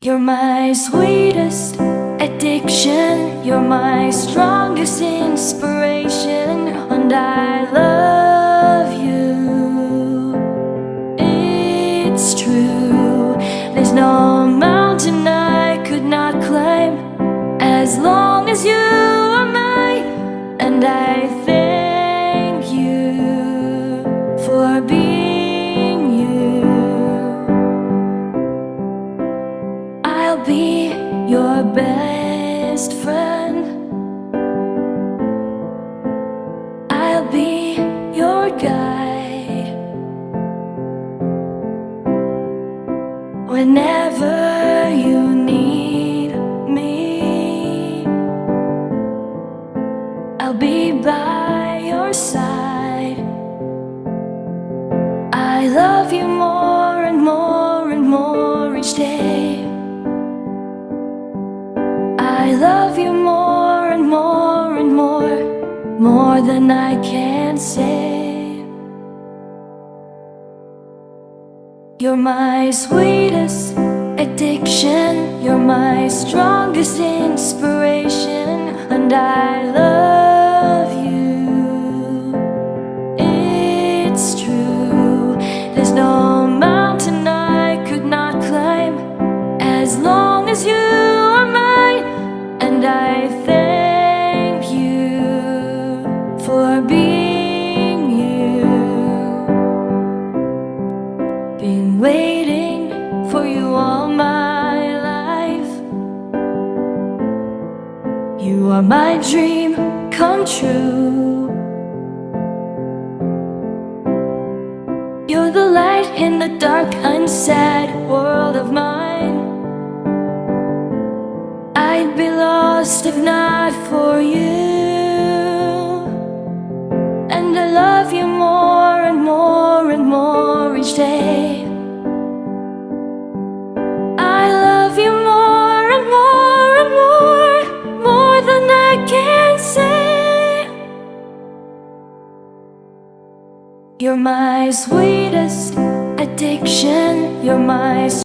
You're my sweetest addiction, you're my strongest inspiration, and I love you. It's true, there's no mountain I could not climb as long as you are mine, and I thank you for being you. I'll be your best friend, I'll be your guide whenever you need me. I'll be by your side. I love you more and more and more each day. I love you more and more and more than I can say. You're my sweetest addiction, you're my strongest inspiration, and I love you. It's true, there's no mountain I could not climb as long as you are mine, and I thank you for being you. Been waiting for you all my life. You are my dream come true. You're the light in the dark, unsad world of mine. I'd be lost if not for you, and I love you more and more and more each day. I love you more and more and more than I can say. You're my sweetest addiction, you're my